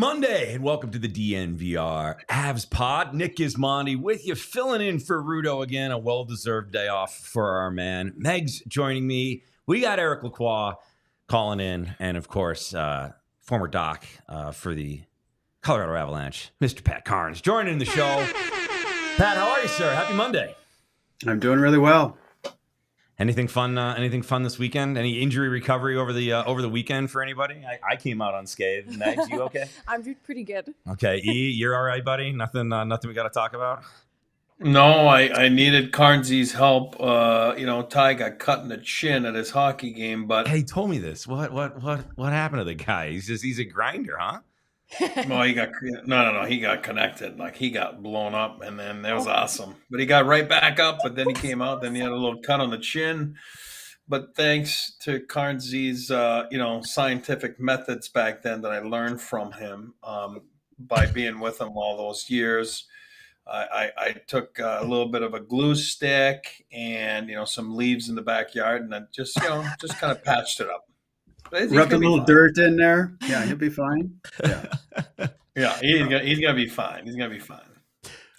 Monday, and welcome to the DNVR Avs Pod. Nick Gismondi with you, filling in for Rudo again. A well-deserved day off for our man. Meg's joining me. We got Eric Lacroix calling in, and of course, former doc for the Colorado Avalanche, Mr. Pat Kerns, joining the show. Pat, how are you, sir? Happy Monday. I'm doing really well. Anything fun? Anything fun this weekend? Any injury recovery over the weekend for anybody? I came out unscathed. Megs, you okay? I'm doing pretty good. Okay, E, you're all right, buddy. Nothing we got to talk about. No, I needed Carnsy's help. Ty got cut in the chin at his hockey game, but Hey, he told me this. What happened to the guy? He's a grinder, huh? no, he got connected. Like, he got blown up, and then it was awesome. But he got right back up, but then he came out, then he had a little cut on the chin. But thanks to Carnsy's scientific methods back then that I learned from him by being with him all those years, I took a little bit of a glue stick and some leaves in the backyard, and I just kind of patched it up. Rubbed a little dirt in there. Yeah, he'll be fine. Yeah, he's gonna be fine. He's gonna be fine.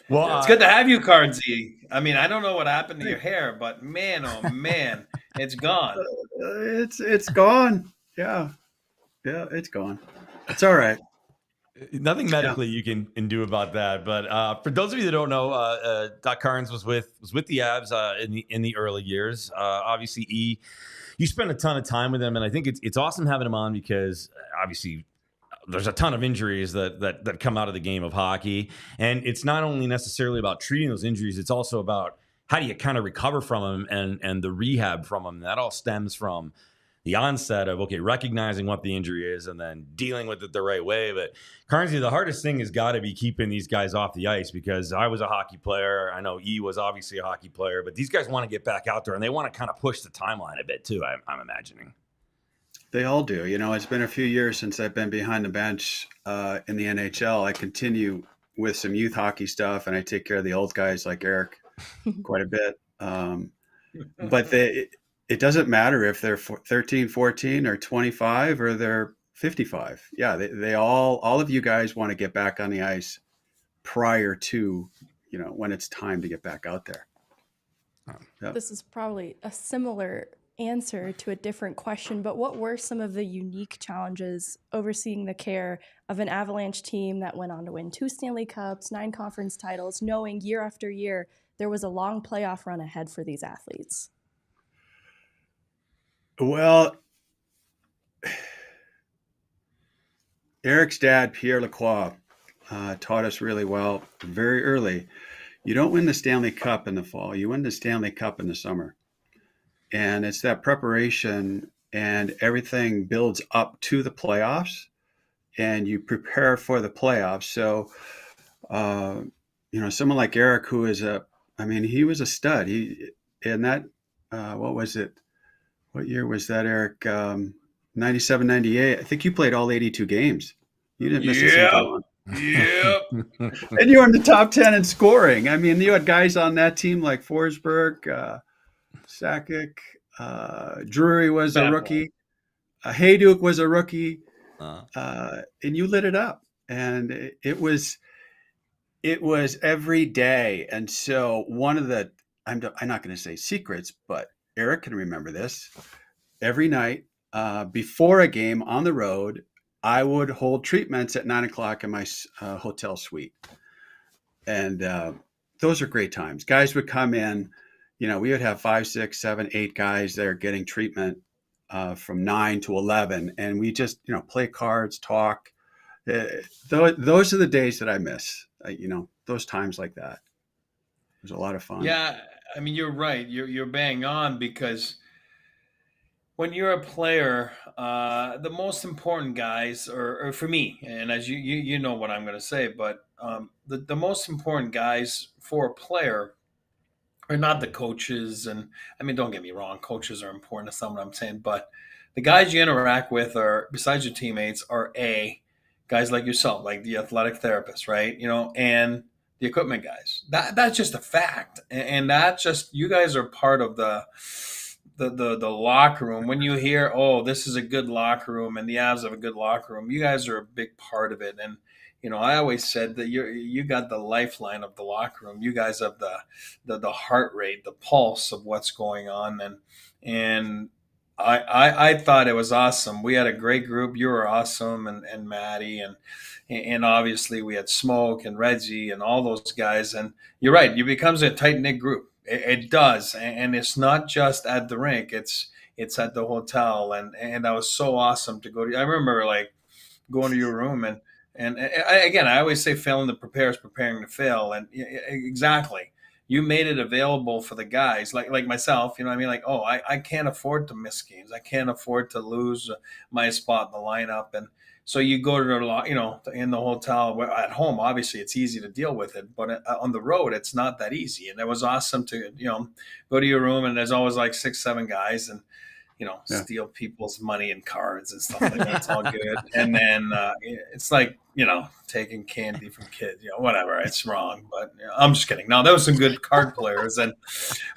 Well, it's good to have you, Cardsy. I mean, I don't know what happened to your hair, but man, oh man, it's gone. It's gone. Yeah, it's gone. It's all right. Nothing medically you can do about that. But for those of you that don't know, Doc Kerns was with the Avs in the early years. Obviously, E, you spent a ton of time with him, and I think it's awesome having him on because obviously there's a ton of injuries that come out of the game of hockey, and it's not only necessarily about treating those injuries; it's also about how do you kind of recover from them and the rehab from them. That all stems from the onset of, recognizing what the injury is and then dealing with it the right way. But currently, the hardest thing has got to be keeping these guys off the ice, because I was a hockey player. I know E was obviously a hockey player, but these guys want to get back out there and they want to kind of push the timeline a bit too, I'm imagining. They all do. It's been a few years since I've been behind the bench in the NHL. I continue with some youth hockey stuff, and I take care of the old guys like Eric quite a bit. But it doesn't matter if they're 13, 14, or 25, or they're 55. Yeah, they all of you guys want to get back on the ice prior to, when it's time to get back out there. Yep. This is probably a similar answer to a different question, but what were some of the unique challenges overseeing the care of an Avalanche team that went on to win 2 Stanley Cups, 9 conference titles, knowing year after year there was a long playoff run ahead for these athletes? Well, Eric's dad, Pierre Lacroix, taught us really well very early. You don't win the Stanley Cup in the fall. You win the Stanley Cup in the summer. And it's that preparation, and everything builds up to the playoffs, and you prepare for the playoffs. So, someone like Eric, who is he was a stud. What was it? What year was that, Eric? 97, 98. I think you played all 82 games. You didn't miss a single one. Yep. And you were in the top 10 in scoring. I mean, you had guys on that team like Forsberg, Sakic, Drury was a rookie. Hayduk was a rookie. And you lit it up. And it was every day. And so one of the, I'm not going to say secrets, but Eric can remember this. Every night before a game on the road, I would hold treatments at 9:00 in my hotel suite. And those are great times. Guys would come in, we would have 5, 6, 7, 8 guys there getting treatment from 9 to 11. And we just, play cards, talk. Those are the days that I miss, those times like that. It was a lot of fun. Yeah. I mean, you're right. You're bang on, because when you're a player, the most important guys, or for me, and as you know what I'm going to say, but the most important guys for a player are not the coaches. And I mean, don't get me wrong, coaches are important. That's not what I'm saying. But the guys you interact with are, besides your teammates, are guys like yourself, like the athletic therapist, right? And the equipment guys. That's just a fact. And that's just, you guys are part of the the locker room, when you hear, oh, this is a good locker room and the Avs have a good locker room, you guys are a big part of it. And I always said that you got the lifeline of the locker room. You guys have the heart rate, the pulse of what's going on, and I thought it was awesome. We had a great group. You were awesome, and Maddie, and obviously we had Smoke and Reggie and all those guys. And you're right, it becomes a tight knit group. It does, and it's not just at the rink. It's at the hotel, and that was so awesome to go to. I remember like going to your room and I always say failing to prepare is preparing to fail. And exactly, you made it available for the guys like myself. You know what I mean? Like, oh, I can't afford to miss games. I can't afford to lose my spot in the lineup. And so you go to in the hotel. At home, obviously, it's easy to deal with it, but on the road, it's not that easy. And it was awesome to go to your room, and there's always like 6-7 guys, and steal people's money and cards and stuff like that. It's all good. And then it's like, taking candy from kids, whatever. It's wrong, but I'm just kidding. No, there was some good card players,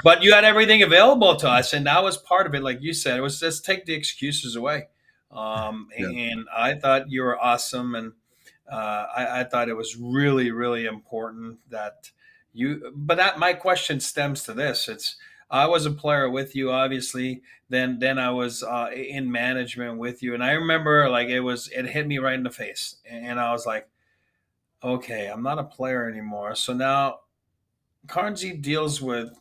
but you had everything available to us, and that was part of it. Like you said, it was just take the excuses away. And I thought you were awesome, and I thought it was really, really important that but my question stems to this. I was a player with you, obviously. Then I was in management with you, and I remember like it hit me right in the face, and I was like, okay, I'm not a player anymore. So now Carnsey deals with,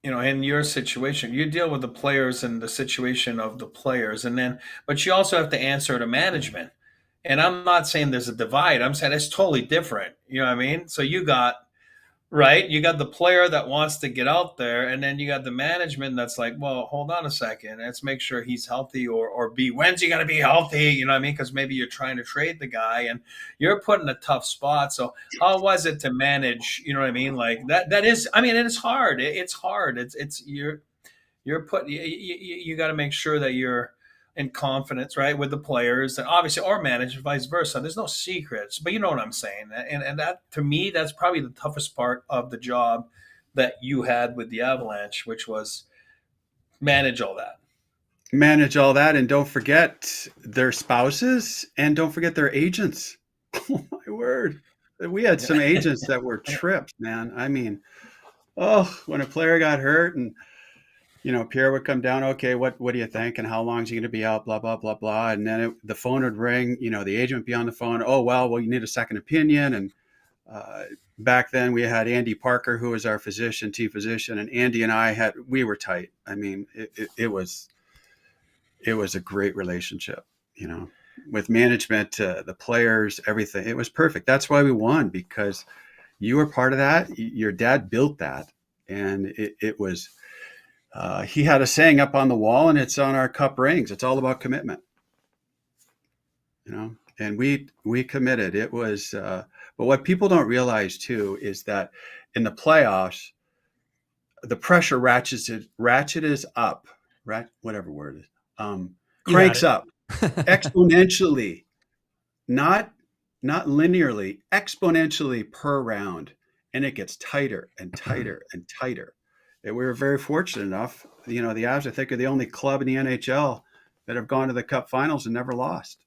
in your situation, you deal with the players and the situation of the players, but you also have to answer to management. And I'm not saying there's a divide. I'm saying it's totally different. You know what I mean? So you got the player that wants to get out there, and then you got the management that's like, well, hold on a second, let's make sure he's healthy, or B, when's he going to be healthy? You know what I mean? Because maybe you're trying to trade the guy, and you're put in a tough spot. So how was it to manage? You know what I mean? Like that is, I mean, it's hard. It's hard. You're put. You got to make sure that you're in confidence, right, with the players, and obviously, or manage, vice versa. There's no secrets, but you know what I'm saying. And that, to me, that's probably the toughest part of the job that you had with the Avalanche, which was manage all that. Manage all that, and don't forget their spouses, and don't forget their agents. Oh my word! We had some agents that were tripped, man. I mean, when a player got hurt and Pierre would come down. Okay, what do you think? And how long is he going to be out? Blah, blah, blah, blah. And then the phone would ring. The agent would be on the phone. Oh, well, you need a second opinion. And back then we had Andy Parker, who was our team physician. And Andy and we were tight. I mean, it was a great relationship, with management, the players, everything. It was perfect. That's why we won, because you were part of that. Your dad built that. And it was... he had a saying up on the wall, and it's on our cup rings. It's all about commitment, and we committed. It was, but what people don't realize too is that in the playoffs, the pressure ratchets up, whatever word it is, cranks up exponentially, not linearly, exponentially per round, and it gets tighter and tighter and tighter. We were very fortunate enough. The Avs, I think, are the only club in the NHL that have gone to the Cup Finals and never lost.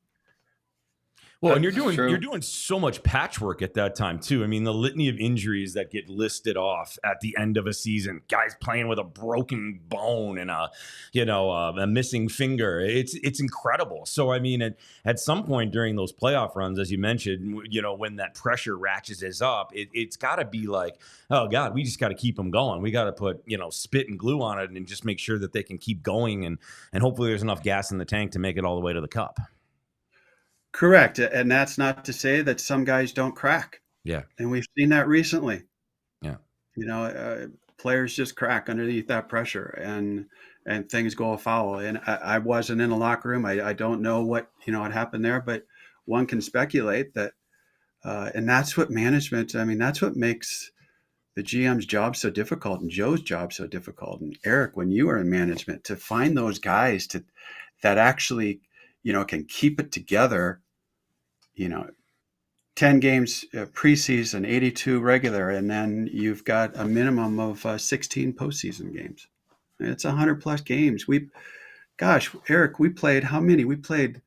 Well, and you're doing so much patchwork at that time too. I mean, the litany of injuries that get listed off at the end of a season, guys playing with a broken bone and a missing finger. It's incredible. So I mean, at some point during those playoff runs, as you mentioned, when that pressure ratchets up, it's got to be like, oh God, we just got to keep them going. We got to put spit and glue on it and just make sure that they can keep going, and hopefully there's enough gas in the tank to make it all the way to the cup. Correct. And that's not to say that some guys don't crack. Yeah. And we've seen that recently. Yeah. Players just crack underneath that pressure, and things go afoul. And I wasn't in the locker room. I don't know what happened there, but one can speculate that, and that's what management, that's what makes the GM's job so difficult, and Joe's job so difficult. And Eric, when you were in management, to find those guys that actually, can keep it together, 10 games preseason, 82 regular, and then you've got a minimum of 16 postseason games. It's 100+ games. Eric, we played how many? We played,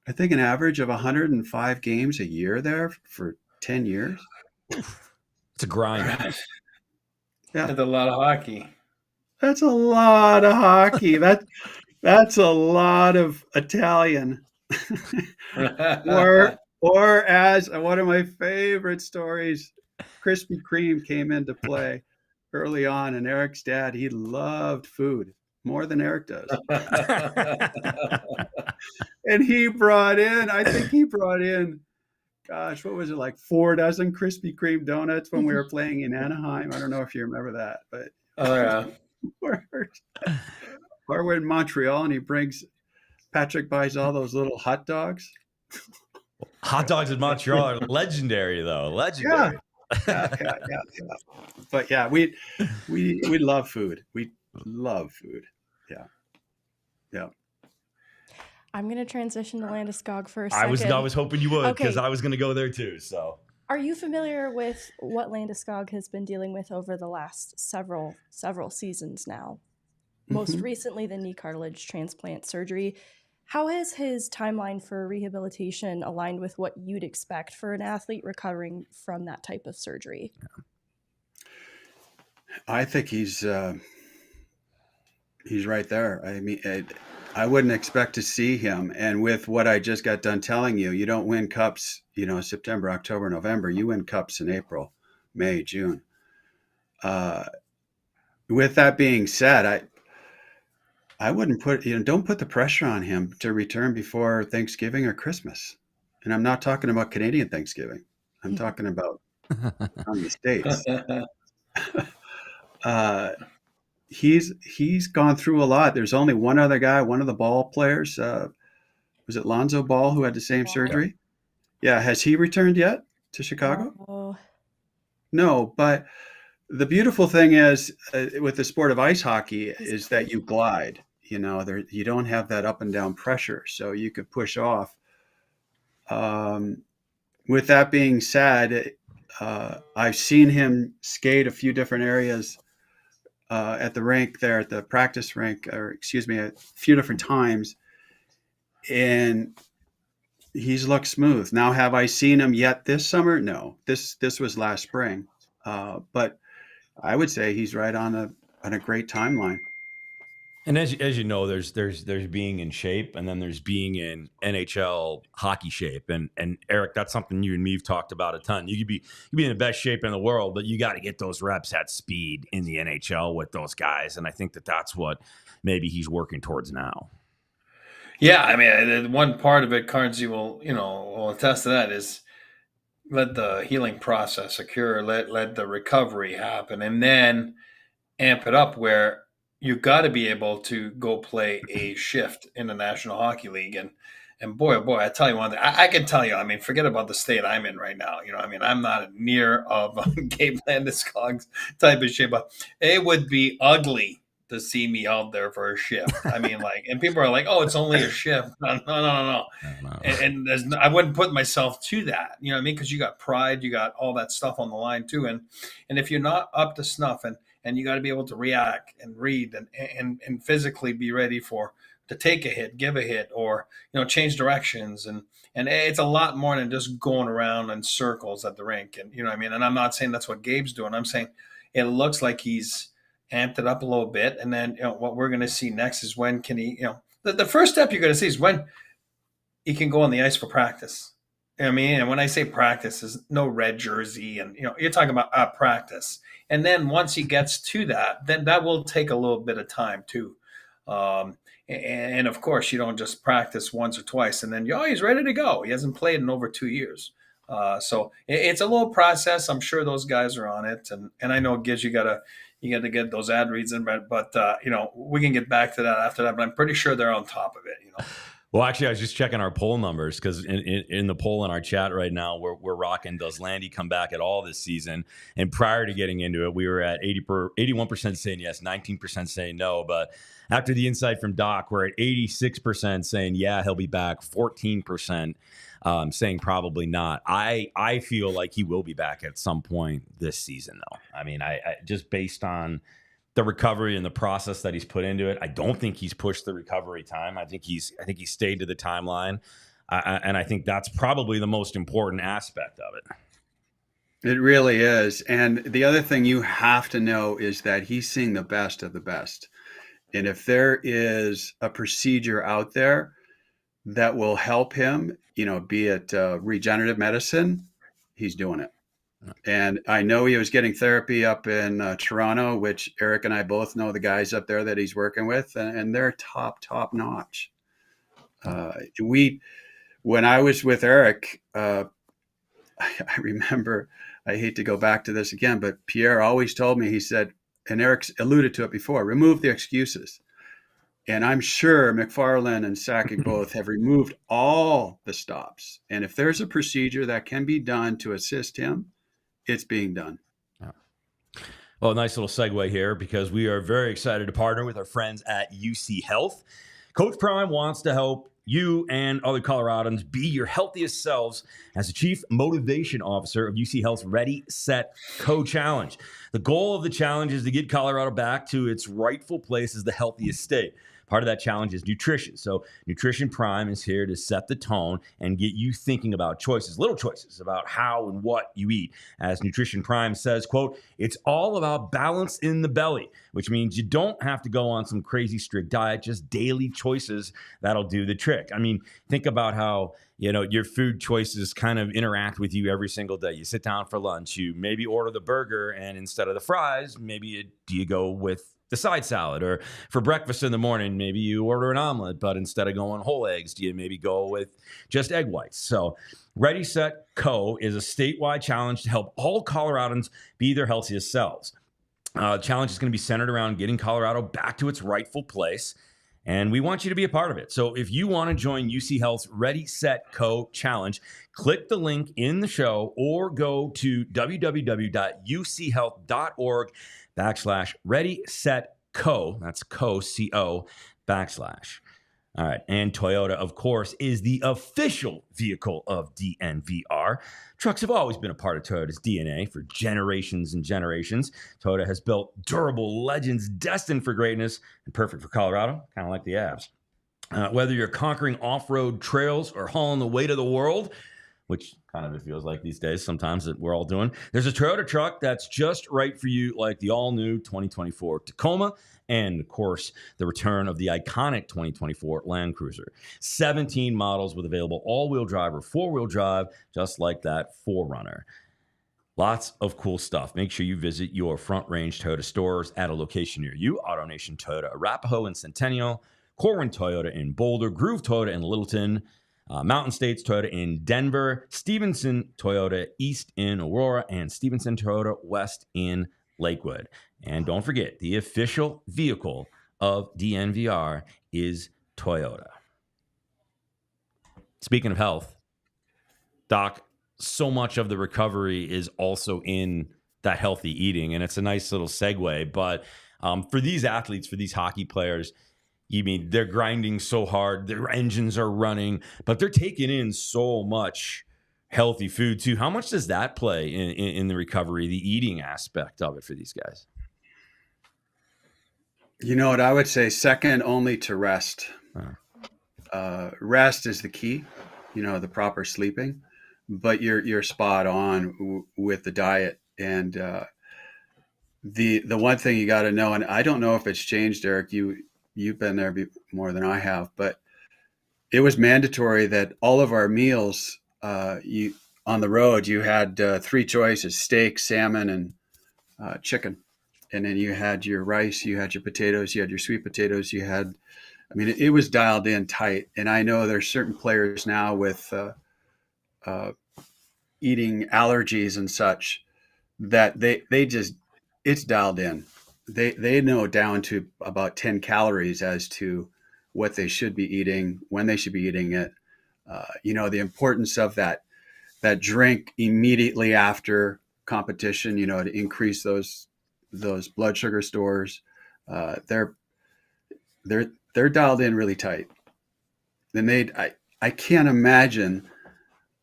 I think, an average of 105 games a year there for 10 years. It's a grind. Yeah. That's a lot of hockey. That's a lot of hockey. That's a lot of Italian. or as one of my favorite stories, Krispy Kreme came into play early on, and Eric's dad, he loved food more than Eric does. And I think he brought in, gosh, what was it, like 4 dozen Krispy Kreme donuts when we were playing in Anaheim. I don't know if you remember that, but oh yeah. Or we're in Montreal and Patrick buys all those little hot dogs. Hot dogs in Montreal are legendary, though. Legendary. Yeah. But yeah, we love food. We love food. Yeah. I'm going to transition to Landeskog for a second. I was hoping you would, because Okay. I was going to go there too. So, Are you familiar with what Landeskog has been dealing with over the last several seasons now? Most recently, the knee cartilage transplant surgery. How has his timeline for rehabilitation aligned with what you'd expect for an athlete recovering from that type of surgery? I think he's right there. I mean, I wouldn't expect to see him. And with what I just got done telling you, you don't win cups, September, October, November. You win cups in April, May, June. With that being said, I wouldn't don't put the pressure on him to return before Thanksgiving or Christmas. And I'm not talking about Canadian Thanksgiving. I'm talking about on the States. He's gone through a lot. There's only one other guy, one of the Ball players. Was it Lonzo Ball who had the same surgery? Yeah. Has he returned yet to Chicago? Oh. No, but the beautiful thing is with the sport of ice hockey is that you glide. You don't have that up and down pressure, so you could push off. With that being said, I've seen him skate a few different areas at the rink there, at the practice rink, a few different times, and he's looked smooth. Now, have I seen him yet this summer? No, this was last spring, but I would say he's right on a great timeline. And as you know, there's being in shape, and then there's being in NHL hockey shape. And Eric, that's something you and me have talked about a ton. You could be in the best shape in the world, but you got to get those reps at speed in the NHL with those guys. And I think that's what maybe he's working towards now. Yeah, I mean, one part of it, Kerns, will attest to that, is let the healing process occur, let the recovery happen, and then amp it up where you got to be able to go play a shift in the National Hockey League. And boy, oh boy, I tell you one thing, I can tell you, I mean, forget about the state I'm in right now. I'm not near of Gabe Landeskog's type of shape, but it would be ugly to see me out there for a shift. I mean, and people are like, oh, it's only a shift. No. And I wouldn't put myself to that, because you got pride, you got all that stuff on the line too. And if you're not up to snuff and you got to be able to react and read and physically be ready to take a hit, give a hit, or, change directions. And it's a lot more than just going around in circles at the rink. And, and I'm not saying that's what Gabe's doing. I'm saying it looks like he's amped it up a little bit. And then, what we're going to see next is when can he, the first step you're going to see is when he can go on the ice for practice. And when I say practice, is no red jersey, and you're talking about practice. And then once he gets to that, then that will take a little bit of time too. And of course, you don't just practice once or twice and then he's ready to go. He hasn't played in over 2 years, so it's a little process. I'm sure those guys are on it, and I know Giz, you got to get those ad reads in, but we can get back to that after that. But I'm pretty sure they're on top of it. Well, actually, I was just checking our poll numbers, because in the poll in our chat right now, we're rocking, does Landy come back at all this season? And prior to getting into it, we were at 81% saying yes, 19% saying no. But after the insight from Doc, we're at 86% saying yeah, he'll be back, 14% saying probably not. I feel like he will be back at some point this season, though. I mean, I just based on the recovery and the process that he's put into it. I don't think he's pushed the recovery time. I think he's stayed to the timeline. And I think that's probably the most important aspect of it. It really is. And the other thing you have to know is that he's seeing the best of the best. And if there is a procedure out there that will help him, be it regenerative medicine, he's doing it. And I know he was getting therapy up in Toronto, which Eric and I both know the guys up there that he's working with, and they're top notch. When I was with Eric, I remember, I hate to go back to this again, but Pierre always told me, he said, and Eric's alluded to it before, remove the excuses. And I'm sure McFarland and Sakic both have removed all the stops. And if there's a procedure that can be done to assist him, it's being done. Well, nice little segue here, because we are very excited to partner with our friends at UC Health. Coach Prime wants to help you and other Coloradans be your healthiest selves as the Chief Motivation Officer of UC Health's Ready, Set, Co-Challenge. The goal of the challenge is to get Colorado back to its rightful place as the healthiest state. Part of that challenge is nutrition. So Nutrition Prime is here to set the tone and get you thinking about choices, little choices about how and what you eat. As Nutrition Prime says, quote, it's all about balance in the belly, which means you don't have to go on some crazy strict diet, just daily choices that'll do the trick. I mean, think about how, your food choices kind of interact with you every single day. You sit down for lunch, you maybe order the burger, and instead of the fries, maybe you go with the side salad. Or for breakfast in the morning, maybe you order an omelet, but instead of going whole eggs, do you maybe go with just egg whites? So Ready, Set, Co. is a statewide challenge to help all Coloradans be their healthiest selves. The challenge is going to be centered around getting Colorado back to its rightful place, and we want you to be a part of it. So if you want to join UC Health's Ready, Set, Co. challenge, click the link in the show or go to www.uchealth.org/Ready, Set, Co. That's Co, /. All right. And Toyota, of course, is the official vehicle of DNVR. Trucks have always been a part of Toyota's DNA for generations and generations. Toyota has built durable legends destined for greatness and perfect for Colorado, kind of like the Avs. Whether you're conquering off-road trails or hauling the weight of the world, which kind of it feels like these days sometimes that we're all doing, there's a Toyota truck that's just right for you, like the all-new 2024 Tacoma and, of course, the return of the iconic 2024 Land Cruiser. 17 models with available all-wheel drive or four-wheel drive, just like that 4Runner. Lots of cool stuff. Make sure you visit your Front Range Toyota stores at a location near you. AutoNation Toyota Arapahoe and Centennial, Corwin Toyota in Boulder, Groove Toyota in Littleton, Mountain States Toyota in Denver, Stevenson Toyota East in Aurora, and Stevenson Toyota West in Lakewood. And don't forget, the official vehicle of DNVR is Toyota. Speaking of health, Doc, so much of the recovery is also in that healthy eating, and it's a nice little segue. But for these athletes, for these hockey players, they're grinding so hard, their engines are running, but they're taking in so much healthy food too. How much does that play in the recovery, the eating aspect of it for these guys? You know what I would say, second only to rest. Rest is the key, the proper sleeping, but you're spot on with the diet. And the one thing you got to know, and I don't know if it's changed, Eric, you've been there more than I have, but it was mandatory that all of our meals, on the road, you had three choices: steak, salmon, and chicken. And then you had your rice, you had your potatoes, you had your sweet potatoes, it was dialed in tight. And I know there's certain players now with eating allergies and such that they just, it's dialed in. They know down to about 10 calories as to what they should be eating, when they should be eating it. The importance of that drink immediately after competition, to increase those blood sugar stores. They're dialed in really tight. And I can't imagine,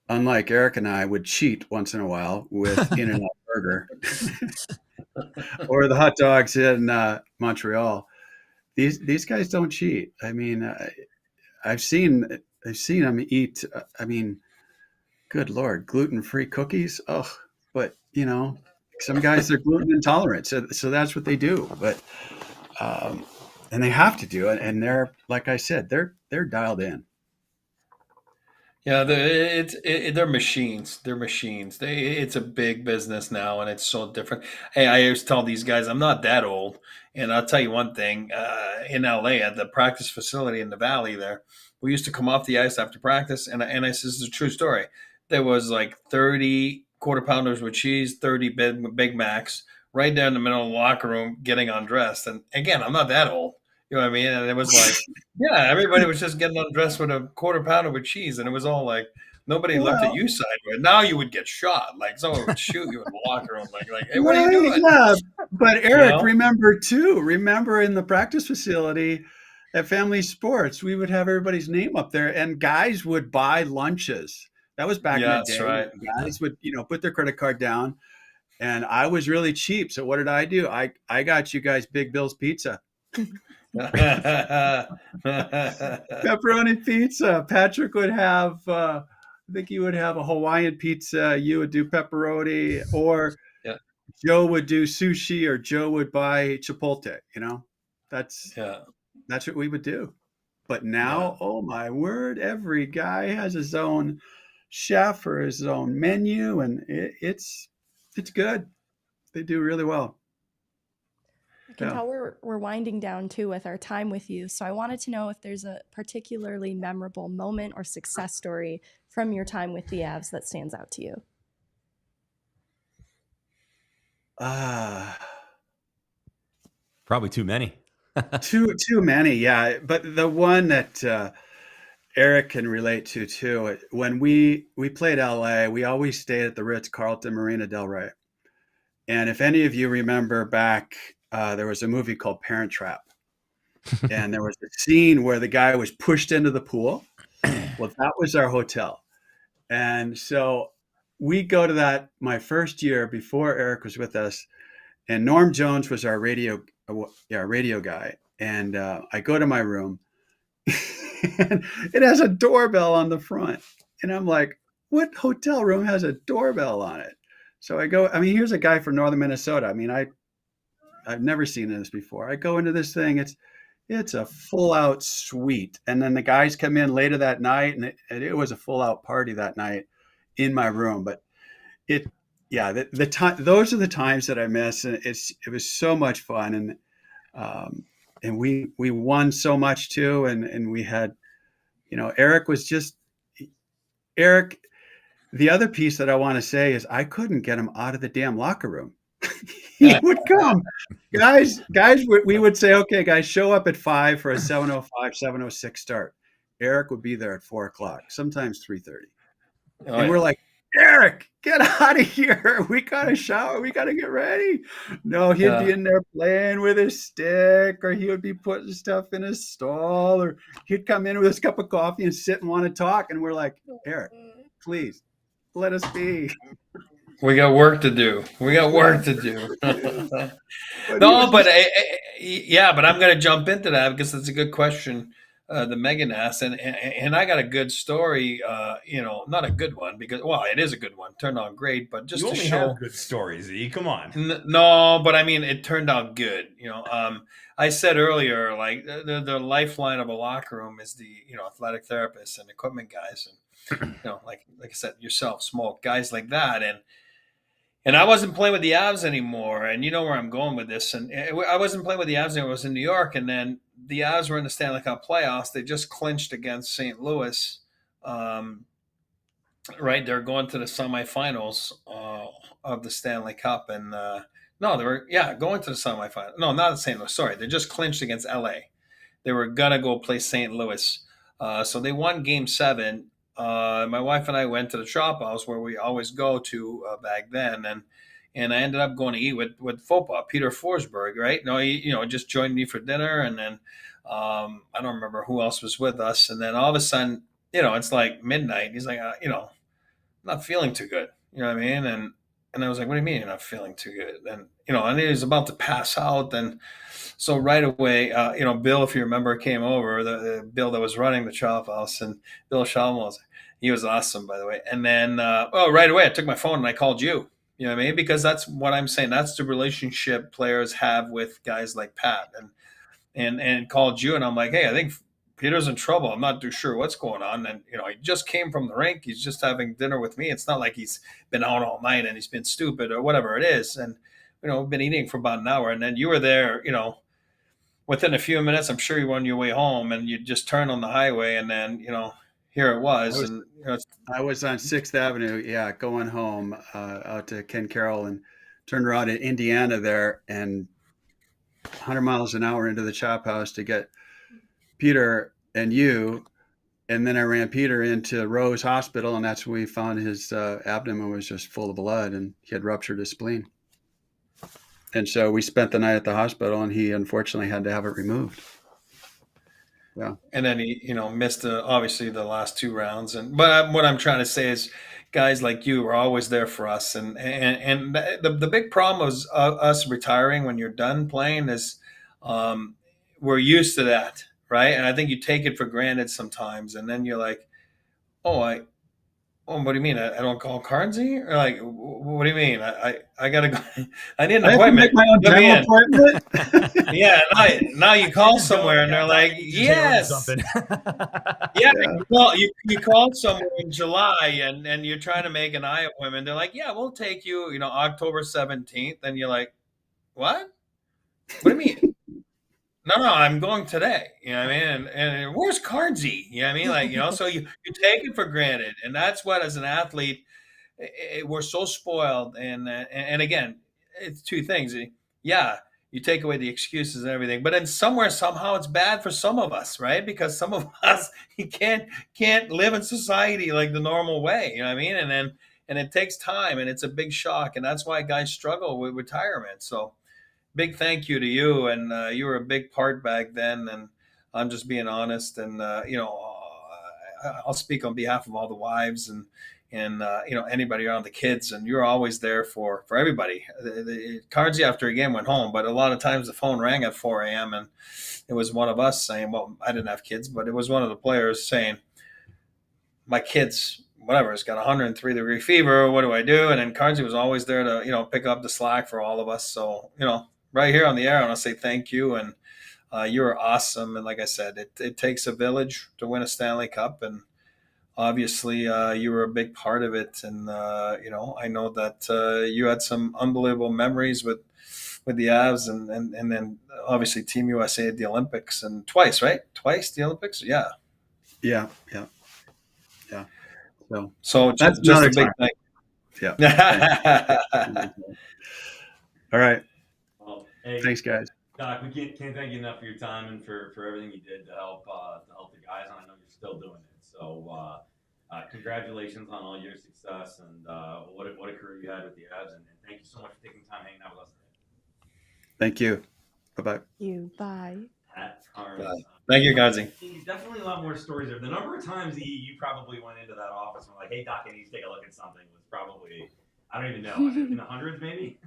unlike Eric and I would cheat once in a while with In-N-Out Burger. or the hot dogs in Montreal. These guys don't cheat. I mean, I've seen them eat. I mean, good Lord, gluten-free cookies. Oh, but some guys are gluten intolerant, so that's what they do. But and they have to do it, and they're, like I said, they're dialed in. Yeah, they're machines. They're machines. It's a big business now, and it's so different. Hey, I always tell these guys I'm not that old, and I'll tell you one thing. In LA, at the practice facility in the Valley, there, we used to come off the ice after practice, and I said, this is a true story. There was like 30 quarter pounders with cheese, 30 Big Macs, right there in the middle of the locker room, getting undressed. And again, I'm not that old. You know what I mean? And it was like, yeah, everybody was just getting undressed with a quarter pounder with cheese. And it was all like, nobody looked at you sideways. Now you would get shot. Like someone would shoot you in the locker room. Like, hey, what are you doing? Yeah, but Eric, remember in the practice facility at Family Sports, we would have everybody's name up there, and guys would buy lunches. That was back in the day. Right. Guys would, put their credit card down, and I was really cheap. So what did I do? I got you guys Big Bill's Pizza. Pepperoni pizza. Patrick would have I think you would have a Hawaiian pizza, you would do pepperoni, or Joe would do sushi, or Joe would buy Chipotle. That's what we would do. But now, oh my word, every guy has his own chef or his own menu, and it's good. They do really well. I can tell we're winding down too with our time with you. So I wanted to know if there's a particularly memorable moment or success story from your time with the Avs that stands out to you. Probably too many. too many, yeah. But the one that Eric can relate to too. When we played LA, we always stayed at the Ritz-Carlton Marina Del Rey. And if any of you remember back, there was a movie called Parent Trap. And there was a scene where the guy was pushed into the pool. Well, that was our hotel. And so we go to that my first year before Eric was with us. And Norm Jones was our radio guy. And I go to my room. And it has a doorbell on the front. And I'm like, what hotel room has a doorbell on it? So I go, here's a guy from northern Minnesota. I've never seen this before. I go into this thing. It's a full out suite. And then the guys come in later that night, and it was a full out party that night in my room. But the time, those are the times that I miss. And it was so much fun. And we won so much too. And we had, Eric. The other piece that I want to say is I couldn't get him out of the damn locker room. He would come, guys. We would say, okay, guys, show up at 5 for a 7:05, 7:06 start. Eric would be there at 4:00, sometimes 3:30, and we're like, Eric, get out of here. We got to shower. We got to get ready. No, he'd be in there playing with his stick, or he would be putting stuff in his stall, or he'd come in with his cup of coffee and sit and want to talk. And we're like, Eric, please let us be. We got work to do. No, but I'm going to jump into that because it's a good question. The Meghan asked, and I got a good story. Not a good one because, it is a good one. Turned out great, but just you to only show have good stories. E, come on. No, but it turned out good. I said earlier, like the lifeline of a locker room is the athletic therapists and equipment guys, and like I said, yourself, Smoke, guys like that, and I wasn't playing with the Avs anymore, and you know where I'm going with this. And I wasn't playing with the Avs anymore. I was in New York, and then the Avs were in the Stanley Cup playoffs. They just clinched against St. Louis. Right, they're going to the semifinals of the Stanley Cup, and they were going to the semifinals. No, not St. Louis. Sorry, they just clinched against LA. They were gonna go play St. Louis, so they won Game 7. My wife and I went to the shop house where we always go to back then, and I ended up going to eat with Fopa, Peter Forsberg, right? No, he just joined me for dinner, and then I don't remember who else was with us, and then all of a sudden, it's like midnight. He's like, I'm not feeling too good, you know what I mean? And I was like, what do you mean you're not feeling too good? And, and he was about to pass out. And so right away, Bill, if you remember, came over, the Bill that was running the chop house, and Bill Shalmos, he was awesome, by the way. And then, right away, I took my phone and I called you. You know what I mean? Because that's what I'm saying. That's the relationship players have with guys like Pat, and called you. And I'm like, hey, I think Peter's in trouble. I'm not too sure what's going on. And, he just came from the rink. He's just having dinner with me. It's not like he's been out all night and he's been stupid or whatever it is. And, we've been eating for about an hour. And then you were there, within a few minutes. I'm sure you were on your way home and you just turned on the highway. And then, here it was. I was on 6th Avenue, going home out to Ken Carroll, and turned around in Indiana there, and 100 miles an hour into the chop house to get Peter and you. And then I ran Peter into Rose Hospital, and that's when we found his abdomen was just full of blood, and he had ruptured his spleen. And so we spent the night at the hospital, and he unfortunately had to have it removed. Yeah. And then he, missed obviously the last 2 rounds. But what I'm trying to say is, guys like you are always there for us. And the big problem was us retiring when you're done playing is we're used to that, right? And I think you take it for granted sometimes. And then you're like, what do you mean? I don't call Carnsey? Or like, what do you mean? I gotta go. I need an appointment. I have to make my own dental appointment. Yeah. Now you call somewhere and they're like, yes. Yeah. Well, you call somewhere in July and you're trying to make an eye appointment. They're like, yeah, we'll take you, October 17th. And you're like, what? What do you mean? No, I'm going today. You know what I mean? And where's Carnsey? You know what I mean? Like, so you take it for granted. And that's what, as an athlete, we're so spoiled. And again, it's 2 things. Yeah, you take away the excuses and everything. But then somehow it's bad for some of us, right? Because some of us, you can't live in society like the normal way. You know what I mean? And it takes time, and it's a big shock. And that's why guys struggle with retirement. So big thank you to you, and you were a big part back then, and I'm just being honest, and I'll speak on behalf of all the wives and anybody around the kids, and you're always there for everybody. Cardsy after a game went home, but a lot of times the phone rang at 4 a.m. and it was one of us saying, well, I didn't have kids, but it was one of the players saying, my kids, whatever, it's got 103-degree fever, what do I do? And then Cardsy was always there to pick up the slack for all of us. So right here on the air, I want to say thank you, and you were awesome. And like I said, it takes a village to win a Stanley Cup, and obviously you were a big part of it. And I know that you had some unbelievable memories with the Avs, and then obviously Team USA at the Olympics, and twice the Olympics. Yeah. So that's just a big thing. Yeah. All right. Well, hey, thanks, guys. Doc, we can't thank you enough for your time and for everything you did to help the guys, and I know you're still doing it. So congratulations on all your success, and what a career you had with the Avs, and thank you so much for taking time hanging out with us today. Thank you. Bye-bye. Bye. Pat Kerns. Thank you, guys. Definitely a lot more stories there. The number of times you probably went into that office and were like, hey, Doc, I need to take a look at something was probably, I don't even know, in the hundreds maybe?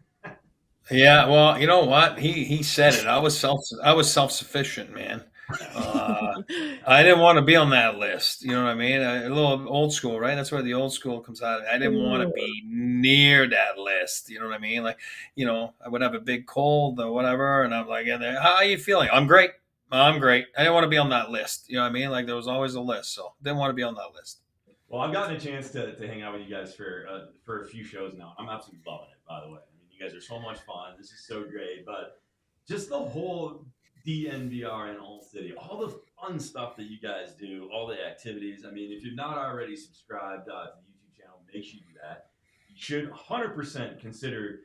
Yeah, well, you know what? He said it. I was self-sufficient, man. I didn't want to be on that list. You know what I mean? A little old school, right? That's where the old school comes out. I didn't want to be near that list. You know what I mean? Like, I would have a big cold or whatever, and I'm like, how are you feeling? I'm great. I didn't want to be on that list. You know what I mean? Like, there was always a list, so didn't want to be on that list. Well, I've gotten a chance to hang out with you guys for a few shows now. I'm absolutely loving it, by the way. I mean, you guys are so much fun. This is so great. But just the whole DNVR and ALLCITY, all the fun stuff that you guys do, all the activities. I mean, if you're not already subscribed to the YouTube channel, make sure you do that. You should 100% consider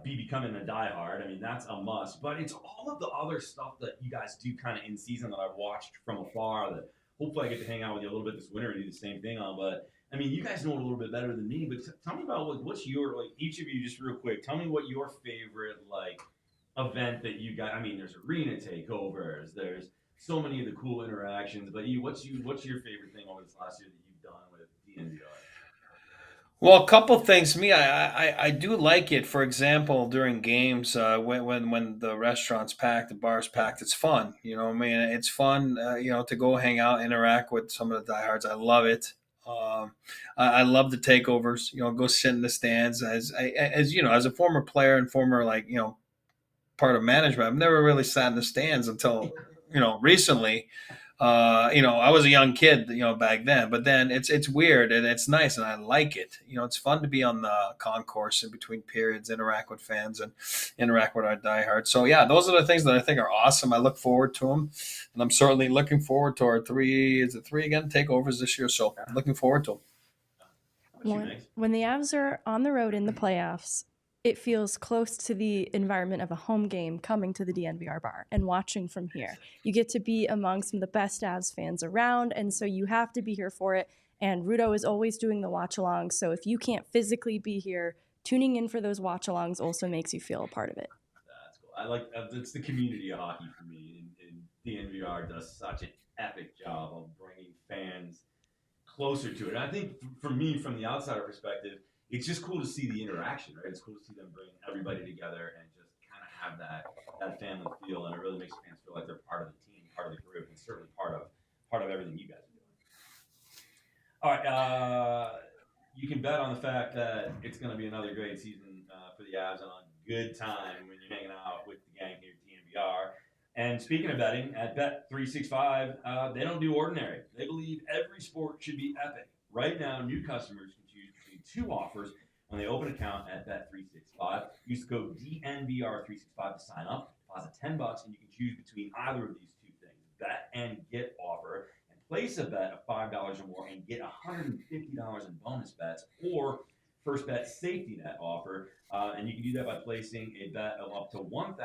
becoming a diehard. I mean, that's a must. But it's all of the other stuff that you guys do kind of in season that I've watched from afar that hopefully I get to hang out with you a little bit this winter and do the same thing on. But I mean, you guys know it a little bit better than me. But tell me about what's your, like, each of you, just real quick, tell me what your favorite, like, event that you got. I mean, there's arena takeovers, there's so many of the cool interactions. But what's your favorite thing over this last year that you've done with DNVR? Well, a couple things. Me, I do like it. For example, during games, when the restaurant's packed, the bar's packed, it's fun. I mean, it's fun. To go hang out, interact with some of the diehards. I love it. I love the takeovers. Go sit in the stands. As a former player and former part of management, I've never really sat in the stands until recently. I was a young kid, back then, but then it's weird and it's nice and I like it. It's fun to be on the concourse in between periods, interact with fans and interact with our diehards. So yeah, those are the things that I think are awesome. I look forward to them, and I'm certainly looking forward to our three again takeovers this year. So I'm looking forward to them. When the Avs are on the road in the playoffs, it feels close to the environment of a home game coming to the DNVR bar and watching from here. You get to be among some of the best Avs fans around, and so you have to be here for it. And Rudo is always doing the watch-alongs, so if you can't physically be here, tuning in for those watch-alongs also makes you feel a part of it. That's cool. I like it's the community of hockey for me, and DNVR does such an epic job of bringing fans closer to it. And I think for me, from the outsider perspective, it's just cool to see the interaction, right? It's cool to see them bring everybody together and just kind of have that family feel, and it really makes fans feel like they're part of the team, part of the group, and certainly part of everything you guys are doing. All right, you can bet on the fact that it's going to be another great season for the Avs and a good time when you're hanging out with the gang here at DNVR. And speaking of betting, at Bet365, they don't do ordinary. They believe every sport should be epic. Right now, new customers can choose between two offers when they open an account at Bet365. Use the code DNVR365 to sign up. Deposit $10, and you can choose between either of these two things: bet and get offer, and place a bet of $5 or more and get $150 in bonus bets, or first bet safety net offer, and you can do that by placing a bet of up to $1,000.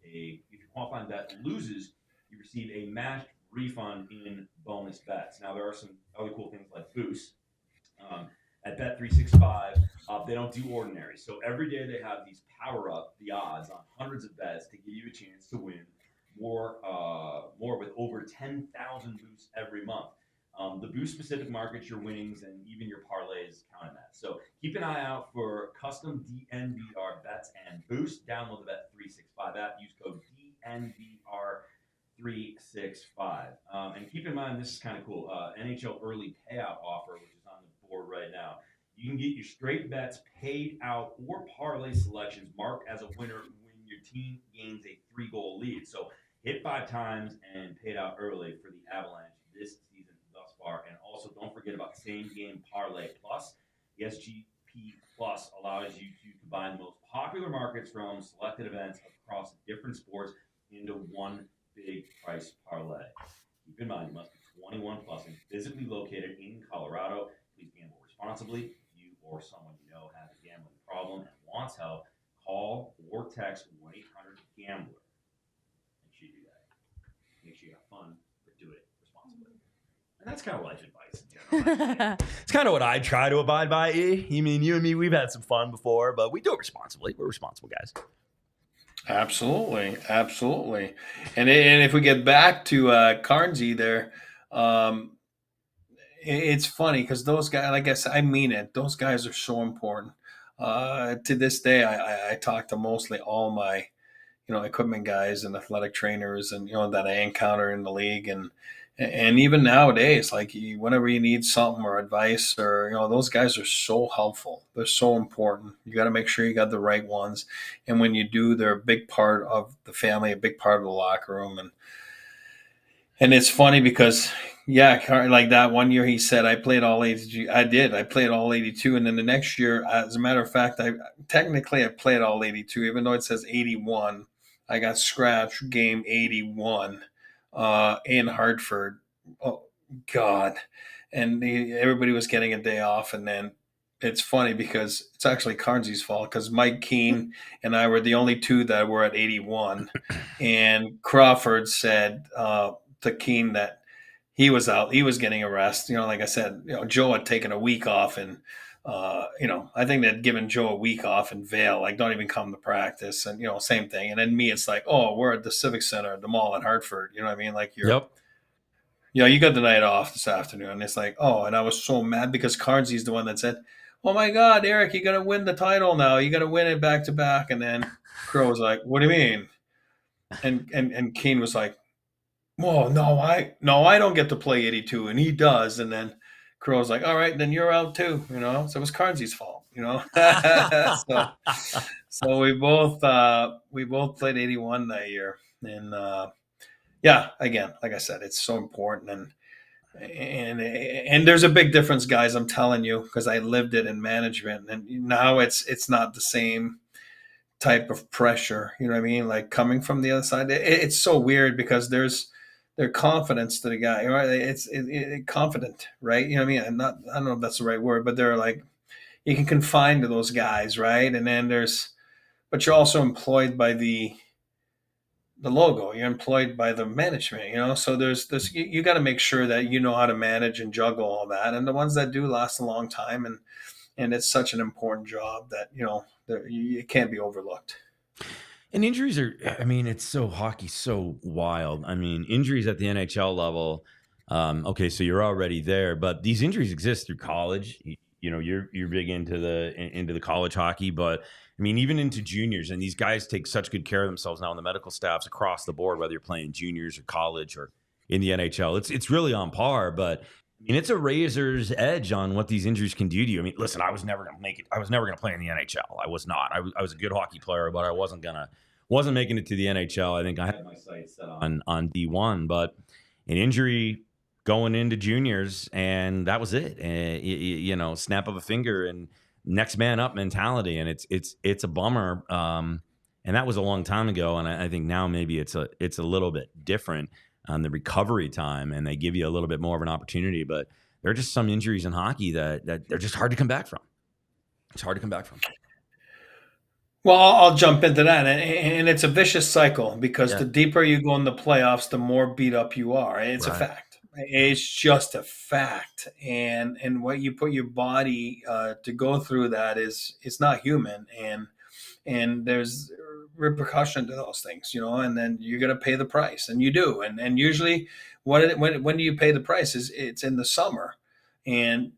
If your qualifying bet loses, you receive a matched refund in bonus bets. Now, there are some other cool things like boosts. At Bet365, they don't do ordinary. So every day they have these power up the odds on hundreds of bets to give you a chance to win more with over 10,000 boosts every month. The boost specific markets, your winnings, and even your parlays count in that. So keep an eye out for custom DNVR bets and boosts. Download the Bet365 app. Use code DNVR365. And keep in mind, this is kind of cool. NHL early payout offer, which is on the board right now. You can get your straight bets paid out or parlay selections marked as a winner when your team gains a 3-goal lead. So hit 5 times and paid out early for the Avalanche this season thus far. And also, don't forget about Same Game Parlay Plus. The SGP Plus allows you to combine the most popular markets from selected events across different sports into one big price parlay. Keep in mind, you must be 21 plus and physically located in Colorado. Please gamble responsibly. If you or someone you know has a gambling problem and wants help, call or text 1-800-GAMBLER. Make sure you do that. Make sure you have fun, but do it responsibly. And that's kind of life advice in general. It's kind of what I try to abide by. You mean, you and me, we've had some fun before, but we do it responsibly. We're responsible guys. Absolutely. And if we get back to Kernsy there, it's funny because those guys, I guess I mean it, those guys are so important. To this day, I talk to mostly all my, equipment guys and athletic trainers and, that I encounter in the league. And even nowadays, like whenever you need something or advice or, those guys are so helpful. They're so important. You got to make sure you got the right ones. And when you do, they're a big part of the family, a big part of the locker room. And it's funny because, like that one year he said, I played all 82. I did. I played all 82. And then the next year, as a matter of fact, I played all 82, even though it says 81. I got scratched game 81 in Hartford. Oh, God. And everybody was getting a day off. And then it's funny because it's actually Carnsy's fault because Mike Keane and I were the only two that were at 81. And Crawford said to Keane that he was out. He was getting a rest. Like I said, Joe had taken a week off and I think they'd given Joe a week off in Vail, like don't even come to practice and, same thing. And then me, it's like, oh, we're at the Civic Center at the mall in Hartford. You know what I mean? Like you got the night off this afternoon. And it's like, oh, and I was so mad because Carnsy's the one that said, oh my God, Eric, you're going to win the title now. You're going to win it back to back. And then Crow was like, what do you mean? And Kane was like, well, no, I don't get to play 82 and he does. And then Crow was like, all right, then you're out too, So it was Carnsy's fault, So we both played 81 that year. And again, like I said, it's so important. And there's a big difference, guys, I'm telling you, because I lived it in management, and now it's not the same type of pressure, you know what I mean? Like coming from the other side, it's so weird because there's confidence to the guy, right? It's confident, right? You know what I mean? I don't know if that's the right word, but they're like, you can confine to those guys, right? And then but you're also employed by the logo, you're employed by the management, so there's you got to make sure that you know how to manage and juggle all that, and the ones that do last a long time, and it's such an important job that it can't be overlooked. And injuries it's hockey's so wild. Injuries at the NHL level, okay, so you're already there, but these injuries exist through college. You're big into the college hockey, but even into juniors, and these guys take such good care of themselves now in the medical staffs across the board, whether you're playing juniors or college or in the NHL. It's really on par, but it's a razor's edge on what these injuries can do to you. Listen, I was never going to make it. I was never going to play in the NHL. I was not. I was a good hockey player, but I wasn't making it to the NHL. I think I had my sights set on D1, but an injury going into juniors, and that was it. And, snap of a finger and next man up mentality, and it's a bummer. And that was a long time ago, and I think now maybe it's a little bit different on the recovery time, and they give you a little bit more of an opportunity. But there are just some injuries in hockey that they're just hard to come back from. It's hard to come back from. Well, I'll jump into that, and it's a vicious cycle because the deeper you go in the playoffs, the more beat up you are. It's a fact. It's just a fact, and what you put your body to go through that it's not human, and there's repercussion to those things, and then you're going to pay the price, and you do, and usually when do you pay the price? It's in the summer, and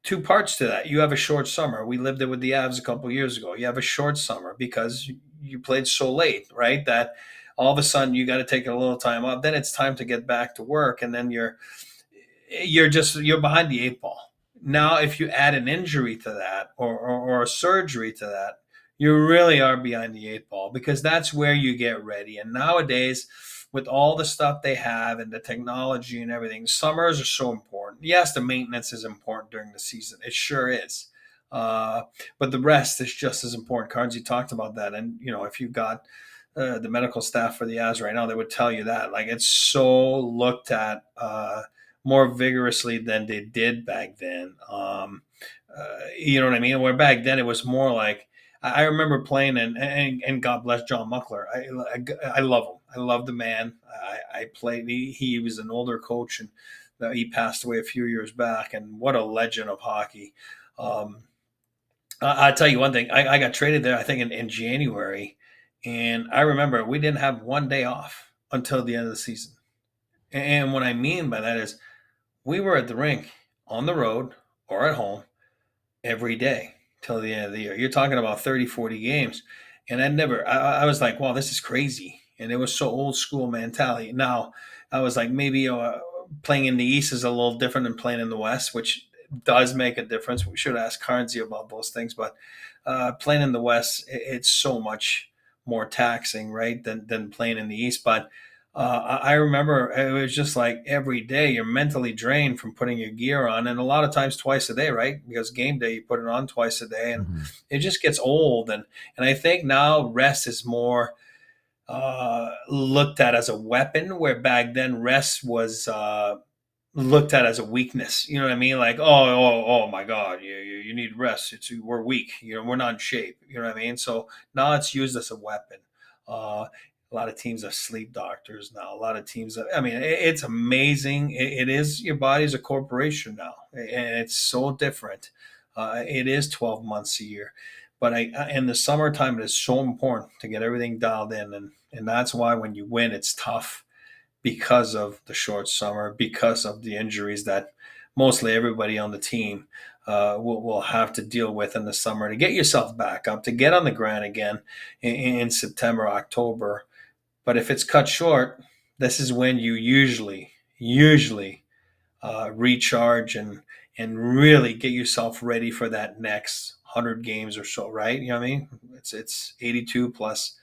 two parts to that. You have a short summer. We lived it with the Avs a couple of years ago. You have a short summer because you played so late, right? That all of a sudden you got to take a little time off. Then it's time to get back to work, and then you're behind the eight ball. Now, if you add an injury to that or a surgery to that, you really are behind the eight ball, because that's where you get ready. And nowadays, with all the stuff they have and the technology and everything, summers are so important. Yes, the maintenance is important during the season. It sure is. But the rest is just as important. Cards, you talked about that. And, if you've got the medical staff for the Avs right now, they would tell you that. Like, it's so looked at more vigorously than they did back then. You know what I mean? Where back then it was more like, I remember playing, and God bless John Muckler. I love him. I love the man. I played. He was an older coach, and he passed away a few years back. And what a legend of hockey! I'll tell you one thing. I got traded there, I think, in January, and I remember we didn't have one day off until the end of the season. And what I mean by that is, we were at the rink on the road or at home every day till the end of the year. You're talking about 30, 40 games. And I was like, wow, this is crazy. And it was so old school mentality. Now, I was like, maybe playing in the East is a little different than playing in the West, which does make a difference. We should ask Carnsey about those things. But playing in the West, it's so much more taxing, right, than playing in the East. But I remember it was just like every day you're mentally drained from putting your gear on, and a lot of times twice a day, right? Because game day, you put it on twice a day, and it just gets old. And I think now rest is more looked at as a weapon, where back then rest was looked at as a weakness. You know what I mean? Like, oh my God, you need rest. We're weak. We're not in shape. You know what I mean? So now it's used as a weapon. A lot of teams have sleep doctors now. A lot of teams, it's amazing. It is, your body's a corporation now, and it's so different. It is 12 months a year, but in the summertime, it is so important to get everything dialed in, and that's why when you win, it's tough. because of the short summer, because of the injuries that mostly everybody on the team will have to deal with in the summer to get yourself back up, to get on the grind again in September, October. But if it's cut short, this is when you usually recharge and really get yourself ready for that next 100 games or so, right? You know what I mean? It's 82 plus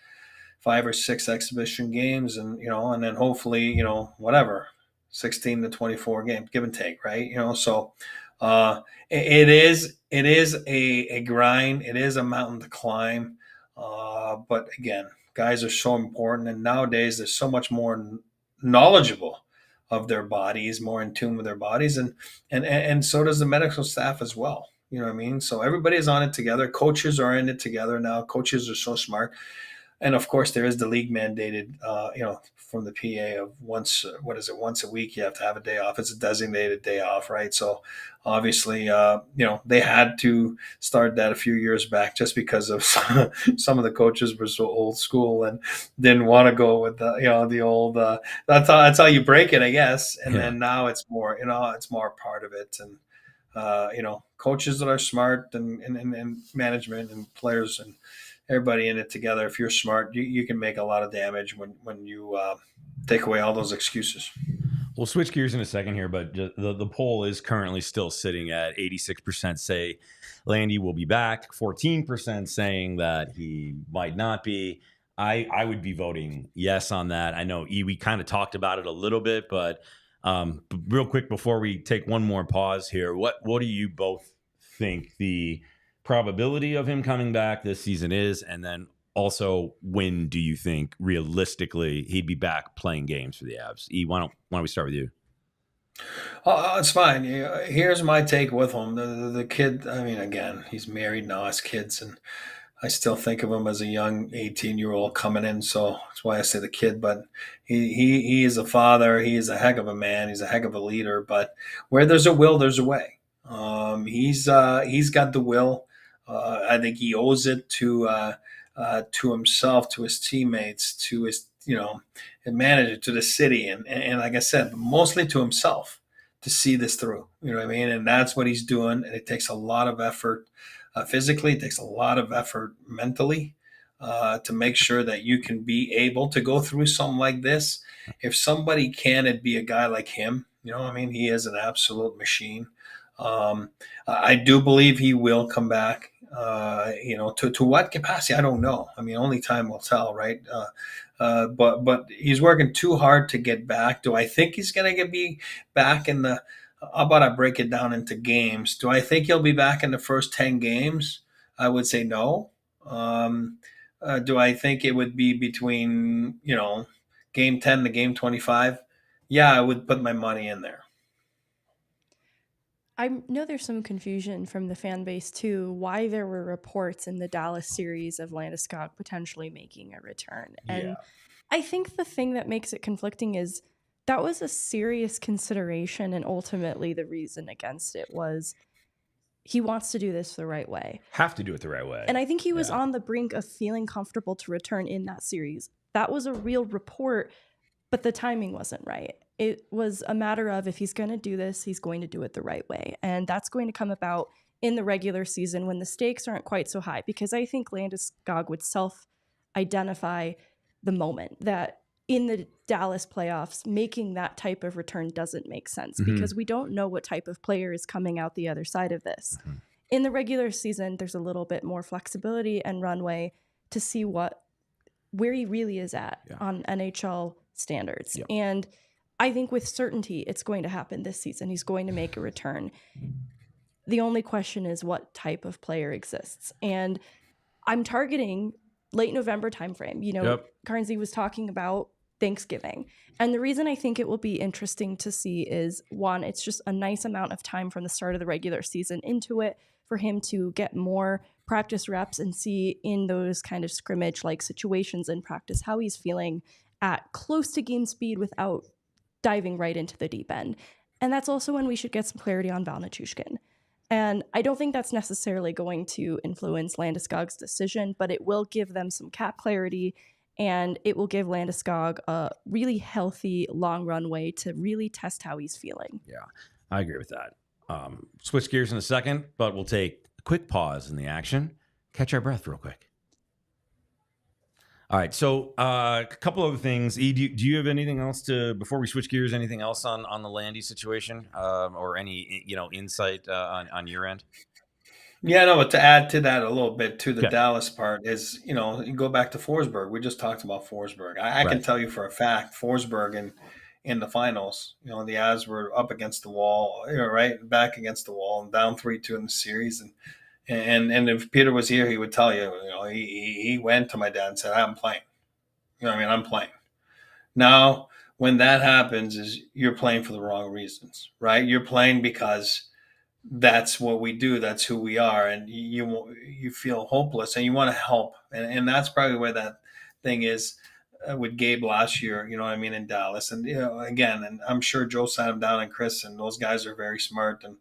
5 or 6 exhibition games, and and then hopefully whatever 16 to 24 games, give and take, right? So it is a grind. It is a mountain to climb, but again, guys are so important, and nowadays they're so much more knowledgeable of their bodies, more in tune with their bodies, and so does the medical staff as well. You know what I mean? So everybody's on it together. Coaches are in it together now. Coaches are so smart. And of course, there is the league mandated, from the PA of once a week, you have to have a day off. It's a designated day off, right? So obviously, they had to start that a few years back just because of some of the coaches were so old school and didn't want to go with the old, that's how you break it, I guess. And then now it's more, it's more part of it. And, coaches that are smart and management and players and everybody in it together. If you're smart, you can make a lot of damage when you take away all those excuses. We'll switch gears in a second here, but the poll is currently still sitting at 86% say Landy will be back, 14% saying that he might not be. I would be voting yes on that. I know we kind of talked about it a little bit, but real quick before we take one more pause here, what do you both think the probability of him coming back this season is, and then also when do you think realistically he'd be back playing games for the Avs? E, why don't we start with you? It's fine. Here's my take with him. The kid, I mean, again, he's married now, has kids, and I still think of him as a young 18-year-old coming in, so that's why I say the kid. But he is a father. He is a heck of a man. He's a heck of a leader. But where there's a will, there's a way. He's got the will. I think he owes it to himself, to his teammates, to his manager, to the city, and like I said, mostly to himself to see this through. You know what I mean? And that's what he's doing. And it takes a lot of effort physically. It takes a lot of effort mentally to make sure that you can be able to go through something like this. If somebody can, it'd be a guy like him. You know what I mean? He is an absolute machine. I do believe he will come back. To what capacity, I don't know. I mean, only time will tell, right? But he's working too hard to get back. Do I think he's going to be back in the? How about I break it down into games? Do I think he'll be back in the first 10 games? I would say no. Do I think it would be between game 10 to game 25? Yeah, I would put my money in there. I know there's some confusion from the fan base, too, why there were reports in the Dallas series of Landeskog potentially making a return. And I think the thing that makes it conflicting is that was a serious consideration, and ultimately the reason against it was he wants to do this the right way. Have to do it the right way. And I think he was on the brink of feeling comfortable to return in that series. That was a real report, but the timing wasn't right. It was a matter of if he's going to do this, he's going to do it the right way. And that's going to come about in the regular season when the stakes aren't quite so high, because I think Landeskog would self-identify the moment that in the Dallas playoffs, making that type of return doesn't make sense because we don't know what type of player is coming out the other side of this. In the regular season, there's a little bit more flexibility and runway to see where he really is at on NHL standards. And I think with certainty, it's going to happen this season. He's going to make a return. The only question is what type of player exists. And I'm targeting late November timeframe. Carnsey was talking about Thanksgiving. And the reason I think it will be interesting to see is, one, it's just a nice amount of time from the start of the regular season into it for him to get more practice reps and see in those kind of scrimmage-like situations in practice how he's feeling at close to game speed without diving right into the deep end. And that's also when we should get some clarity on Val Nichushkin. And I don't think that's necessarily going to influence Landeskog's decision, but it will give them some cap clarity and it will give Landeskog a really healthy long runway to really test how he's feeling. Yeah, I agree with that. Switch gears in a second, but we'll take a quick pause in the action. Catch our breath real quick. All right, so a couple other things. E, do you have anything else before we switch gears, anything else on the Landy situation or any insight on your end? Yeah, no, but to add to that a little bit to the Dallas part is, you go back to Forsberg. We just talked about Forsberg. I can tell you for a fact, Forsberg in the finals, the Avs were up against the wall, right, back against the wall and down 3-2 in the series. And if Peter was here, he would tell you, he went to my dad and said, I'm playing. I'm playing. Now, when that happens is you're playing for the wrong reasons, right? You're playing because that's what we do. That's who we are. And you feel hopeless and you want to help. And that's probably where that thing is with Gabe last year, in Dallas. And, again, and I'm sure Joe sat him down and Chris, and those guys are very smart. And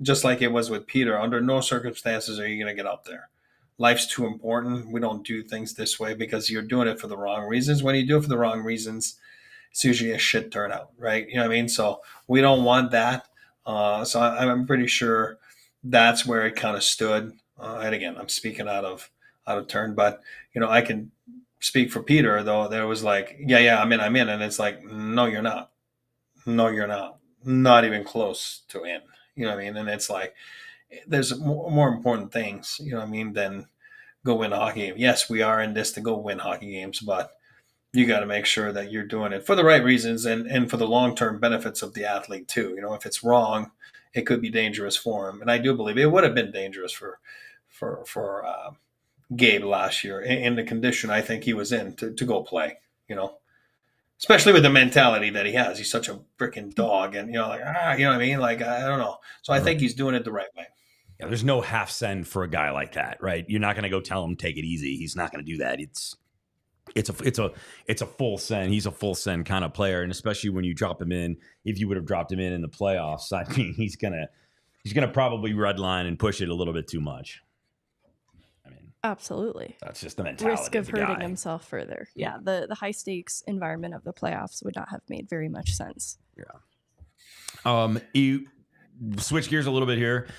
just like it was with Peter, under no circumstances are you going to get up there. Life's too important. We don't do things this way because you're doing it for the wrong reasons. When you do it for the wrong reasons, it's usually a shit turnout, right? So we don't want that. So I'm pretty sure that's where it kind of stood. And again, I'm speaking out of turn, but I can speak for Peter though. There was like, yeah, I'm in, and it's like, no, you're not. No, you're not even close to in. And it's like, there's more important things, than go win a hockey game. Yes, we are in this to go win hockey games, but you got to make sure that you're doing it for the right reasons and for the long-term benefits of the athlete too. If it's wrong, it could be dangerous for him. And I do believe it would have been dangerous for Gabe last year in the condition I think he was in to go play, especially with the mentality that he has. He's such a freaking dog and, like, you know what I mean? Like, I don't know. So I think he's doing it the right way. Yeah, there's no half send for a guy like that, right? You're not going to go tell him, take it easy. He's not going to do that. It's a full send. He's a full send kind of player, and especially when you drop him in, if you would have dropped him in the playoffs, I mean, he's gonna probably redline and push it a little bit too much. I mean, absolutely, that's just the mentality. Risk of hurting himself further. Yeah, the high stakes environment of the playoffs would not have made very much sense. Yeah. You switch gears a little bit here.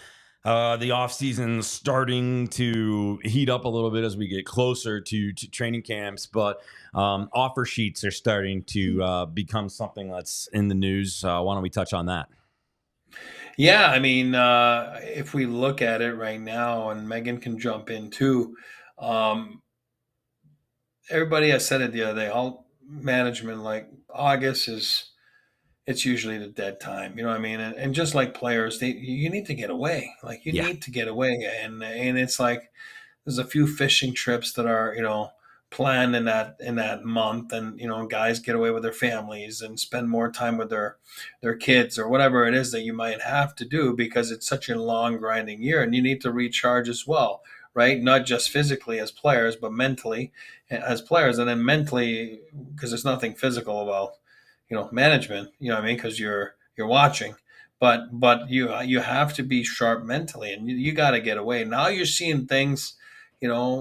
The off season starting to heat up a little bit as we get closer to training camps, but offer sheets are starting to become something that's in the news. Why don't we touch on that? Yeah, I mean, if we look at it right now, and Meghan can jump in too, everybody has said it the other day, all management, like August it's usually the dead time, you know what I mean? And just like players, you need to get away. Like you need to get away. And it's like there's a few fishing trips that are, planned in that month, and guys get away with their families and spend more time with their kids or whatever it is that you might have to do because it's such a long grinding year, and you need to recharge as well, right? Not just physically as players, but mentally as players, and then mentally because there's nothing physical about management, you know what I mean? Because you're watching, but you have to be sharp mentally, and you got to get away. Now you're seeing things,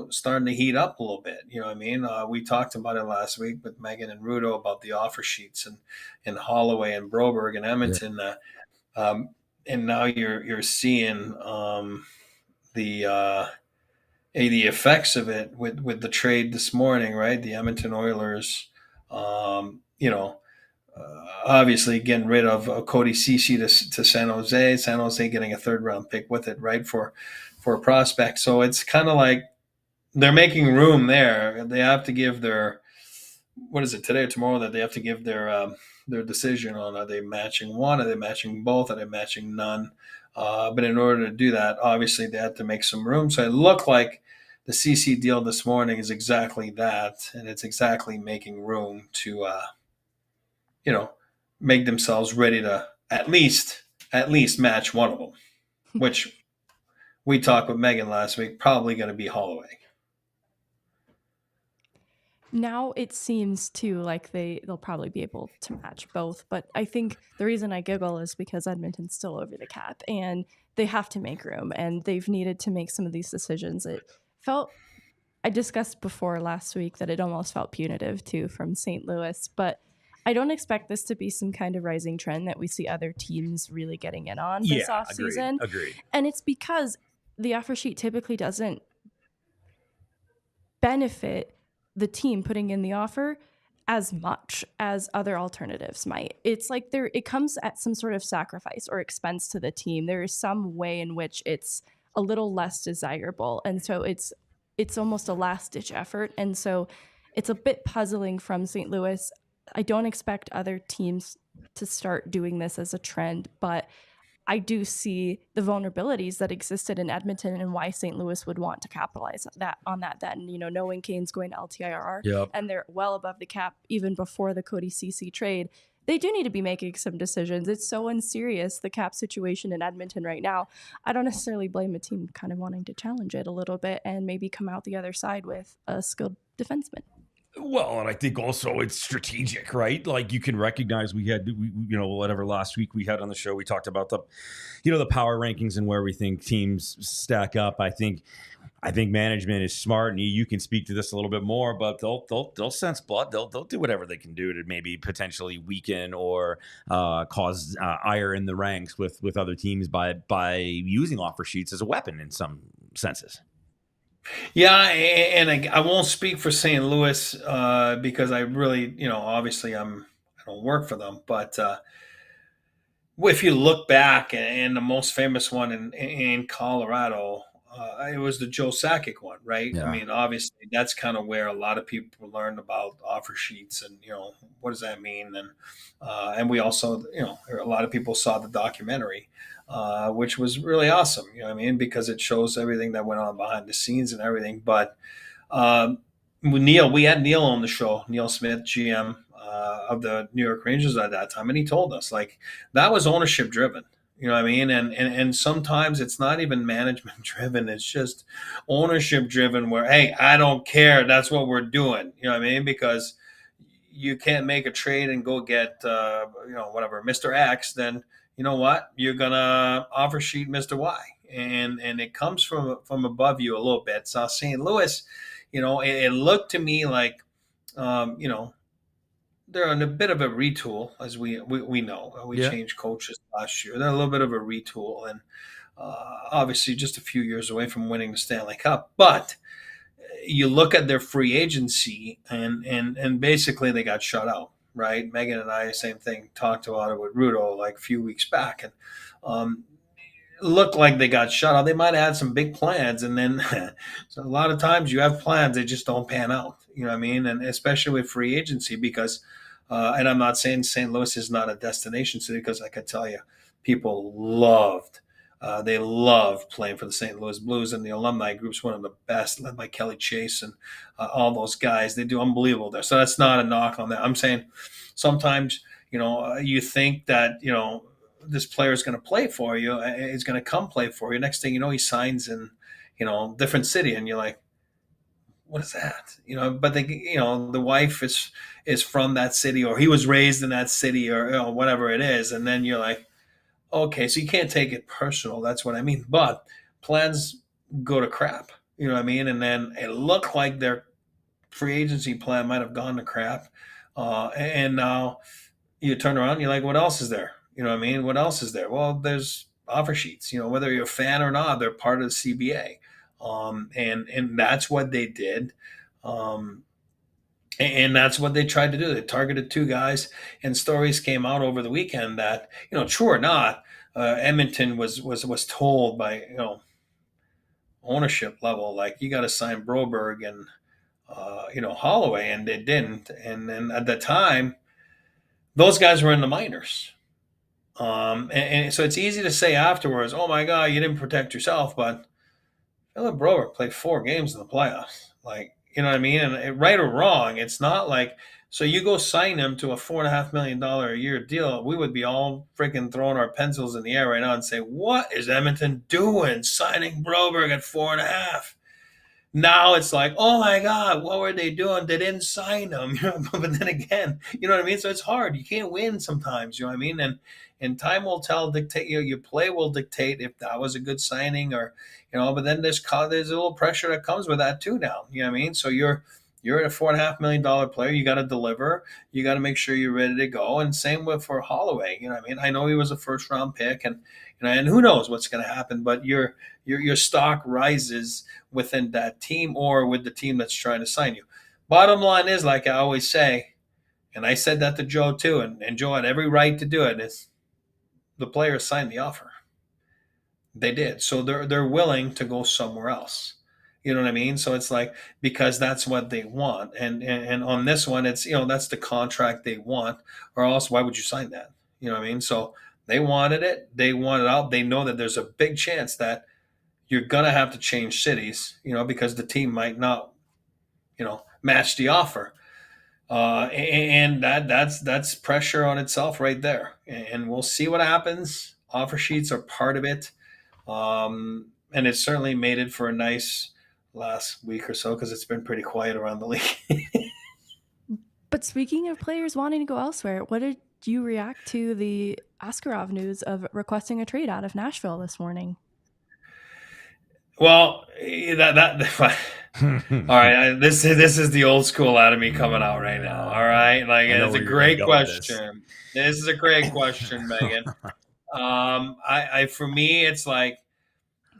starting to heat up a little bit. You know what I mean? We talked about it last week with Meghan and Rudo about the offer sheets and Holloway and Broberg and Edmonton, and now you're seeing the effects of it with the trade this morning, right? The Edmonton Oilers, obviously getting rid of Cody Ceci to San Jose. San Jose getting a third-round pick with it, right, for a prospect. So it's kind of like they're making room there. They have to give their – what is it, today or tomorrow that they have to give their decision on, are they matching one, are they matching both, are they matching none? But in order to do that, obviously they had to make some room. So it looked like the Ceci deal this morning is exactly that, and it's exactly making room to make themselves ready to at least match one of them, which we talked with Meghan last week, probably going to be Holloway. Now it seems too like they'll probably be able to match both, but I think the reason I giggle is because Edmonton's still over the cap and they have to make room, and they've needed to make some of these decisions. It felt I discussed before last week that it almost felt punitive too from St. Louis, but I don't expect this to be some kind of rising trend that we see other teams really getting in on this offseason. Agreed. And it's because the offer sheet typically doesn't benefit the team putting in the offer as much as other alternatives might. It's like it comes at some sort of sacrifice or expense to the team. There is some way in which it's a little less desirable. And so it's almost a last-ditch effort. And so it's a bit puzzling from St. Louis. I don't expect other teams to start doing this as a trend, but I do see the vulnerabilities that existed in Edmonton and why St. Louis would want to capitalize on that then, knowing Kane's going to LTIR and they're well above the cap even before the Cody Ceci trade. They do need to be making some decisions. It's so unserious, the cap situation in Edmonton right now. I don't necessarily blame a team kind of wanting to challenge it a little bit and maybe come out the other side with a skilled defenseman. Well, and I think also it's strategic, right? Like you can recognize whatever last week we had on the show, we talked about the power rankings and where we think teams stack up. I think management is smart, and you can speak to this a little bit more, but they'll sense blood. They'll do whatever they can do to maybe potentially weaken or cause ire in the ranks with other teams by using offer sheets as a weapon in some senses. Yeah, and I won't speak for St. Louis because I really, obviously I don't work for them. But if you look back, and the most famous one in Colorado, it was the Joe Sakic one, right? Yeah. I mean, obviously that's kind of where a lot of people learned about offer sheets and, what does that mean? And we also, a lot of people saw the documentary. Which was really awesome, because it shows everything that went on behind the scenes and everything. But we had Neil on the show, Neil Smith, GM of the New York Rangers at that time, and he told us that was ownership driven. And sometimes it's not even management driven; it's just ownership driven. Where hey, I don't care, that's what we're doing. Because you can't make a trade and go get whatever Mr. X, then. You know what? You're gonna offer sheet Mr. Y, and it comes from above you a little bit. So St. Louis, it looked to me like, they're in a bit of a retool, as we know. We changed coaches last year. They're a little bit of a retool, and obviously just a few years away from winning the Stanley Cup. But you look at their free agency, and basically they got shut out. Right, Meghan and I, same thing. Talked about it with Rudo a few weeks back, and looked like they got shut out. They might have had some big plans, and then so a lot of times you have plans, they just don't pan out. And especially with free agency, because and I'm not saying St. Louis is not a destination city, because I can tell you, people loved playing for the St. Louis Blues, and the alumni group's one of the best, led by Kelly Chase and all those guys. They do unbelievable there. So that's not a knock on that. I'm saying sometimes, you think that, this player is going to play for you, is going to come play for you. Next thing you know, he signs in, different city, and you're like, what is that? But the wife is from that city, or he was raised in that city, or whatever it is, and then you're like, okay, so you can't take it personal. That's what I mean. But plans go to crap, And then it looked like their free agency plan might have gone to crap. And now you turn around and you're like, what else is there? What else is there? Well, there's offer sheets, whether you're a fan or not, they're part of the CBA. And that's what they did. And that's what they tried to do. They targeted two guys, and stories came out over the weekend that, true or not, Edmonton was told by, ownership level, you got to sign Broberg and, Holloway, and they didn't. And then at the time, those guys were in the minors. And so it's easy to say afterwards, oh my God, you didn't protect yourself. But Philip Broberg played 4 games in the playoffs. And right or wrong, it's not like, so you go sign him to a $4.5 million a year deal. We would be all freaking throwing our pencils in the air right now and say, what is Edmonton doing signing Broberg at 4.5? Now it's like, oh my God, what were they doing? They didn't sign them. But then again, you know what I mean? So it's hard. You can't win sometimes, you know what I mean? And time will tell, dictate, your play will dictate if that was a good signing or, but then there's a little pressure that comes with that too now. You know what I mean? So you're a $4.5 million player. You got to deliver. You got to make sure you're ready to go. And same for Holloway. You know what I mean? I know he was a first round pick and who knows what's going to happen, but your stock rises within that team or with the team that's trying to sign you. Bottom line is, like I always say, and I said that to Joe too, and Joe had every right to do it, is the players signed the offer. They did. So they're willing to go somewhere else. You know what I mean? So it's like, because that's what they want. And on this one, it's, that's the contract they want, or else why would you sign that? You know what I mean? So they wanted it. They want it out. They know that there's a big chance that you're going to have to change cities, because the team might not, match the offer. And that's pressure on itself right there. And we'll see what happens. Offer sheets are part of it. And it certainly made it for a nice last week or so, because it's been pretty quiet around the league. But speaking of players wanting to go elsewhere, what did you react to the Askarov news of requesting a trade out of Nashville this morning? Well, all right. This is the old school out of me coming out right now. All right, like it's a great question. This is a great question, Megan. For me, it's like,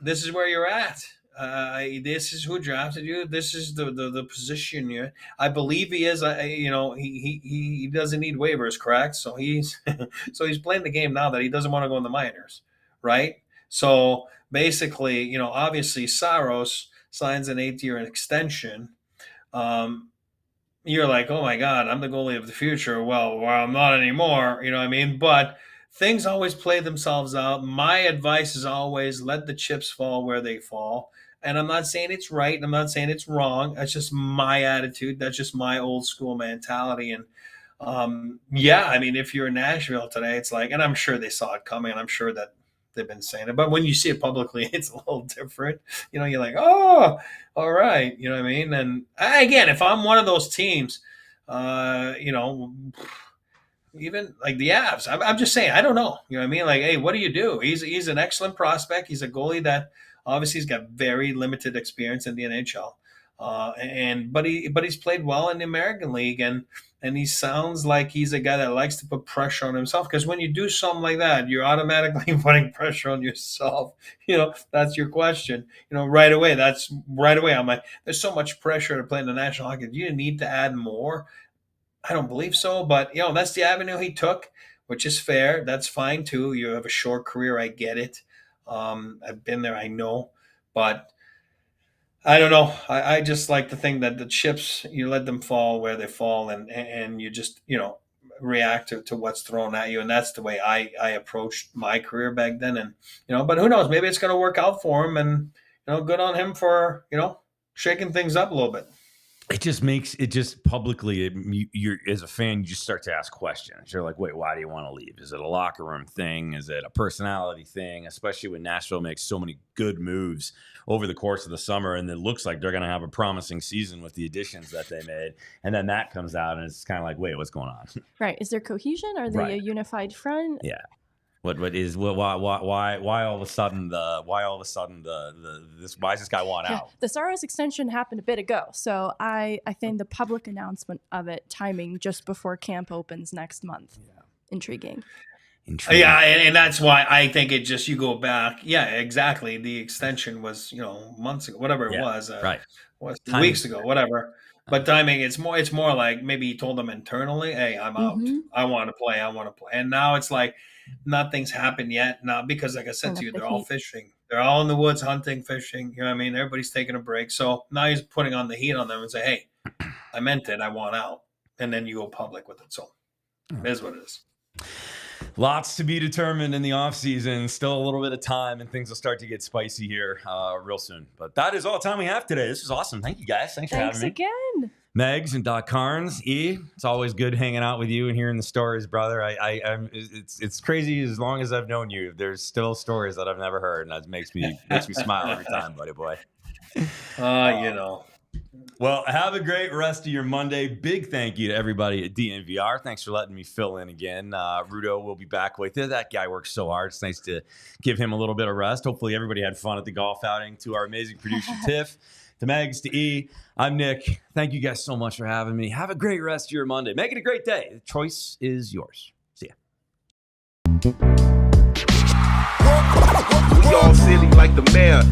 this is where you're at. This is who drafted you. This is the position you're. I believe he is. He doesn't need waivers, correct? So he's playing the game now that he doesn't want to go in the minors, right? So basically, obviously Saros signs an 8-year extension. You're like, oh my God, I'm the goalie of the future. Well, I'm not anymore. You know what I mean? But things always play themselves out. My advice is always let the chips fall where they fall. And I'm not saying it's right. I'm not saying it's wrong. That's just my attitude. That's just my old school mentality. And if you're in Nashville today, it's like, and I'm sure they saw it coming, and I'm sure that they've been saying it, but when you see it publicly, it's a little different. You're like, oh, all right. You know what I mean? And again, if I'm one of those teams, even like the Avs, I'm just saying, I don't know. You know what I mean? Like, hey, what do you do? He's an excellent prospect. He's a goalie that obviously he's got very limited experience in the NHL. But he's played well in the American League, and he sounds like he's a guy that likes to put pressure on himself, because when you do something like that, you're automatically putting pressure on yourself. That's your question. Right away. I'm like, there's so much pressure to play in the National Hockey. Do you need to add more? I don't believe so, but that's the avenue he took, which is fair. That's fine too. You have a short career. I get it. I've been there. I know, but I don't know. I just like to think that the chips, you let them fall where they fall, and you just, react to what's thrown at you. And that's the way I approached my career back then. And, but who knows, maybe it's going to work out for him, and, good on him for, shaking things up a little bit. It just makes it just publicly, you're as a fan, you just start to ask questions. You're like, wait, why do you want to leave? Is it a locker room thing? Is it a personality thing? Especially when Nashville makes so many good moves over the course of the summer, and it looks like they're going to have a promising season with the additions that they made. And then that comes out, and it's kind of like, wait, what's going on? Right. Is there cohesion? Are they a unified front? Yeah. Why all of a sudden why is this guy want out? The Saros extension happened a bit ago, so I think the public announcement of it timing just before camp opens next month. Yeah. Intriguing. Yeah, and that's why I think it just, you go back. Yeah, exactly. The extension was months ago, whatever it was, right? Weeks ago, whatever. But timing, it's more like maybe he told them internally, hey, I'm out. I want to play. And now it's like, nothing's happened yet. Not because, like I said to you, they're all fishing. They're all in the woods hunting, fishing. You know what I mean? Everybody's taking a break. So now he's putting on the heat on them and say, hey, I meant it. I want out. And then you go public with it. So it is what it is. Lots to be determined in the offseason. Still a little bit of time, and things will start to get spicy here real soon. But that is all the time we have today. This was awesome. Thank you, guys. Thanks for having me. Thanks again. Megs and Kerns, it's always good hanging out with you and hearing the stories, brother. It's crazy. As long as I've known you, there's still stories that I've never heard, and that makes me smile every time, buddy boy. Well, have a great rest of your Monday. Big thank you to everybody at DNVR. Thanks for letting me fill in again. Rudo will be back with you. That guy works so hard. It's nice to give him a little bit of rest. Hopefully everybody had fun at the golf outing. To our amazing producer, Tiff, to Megs, to E, I'm Nick. Thank you guys so much for having me. Have a great rest of your Monday. Make it a great day. The choice is yours. See ya. We all silly like the mayor.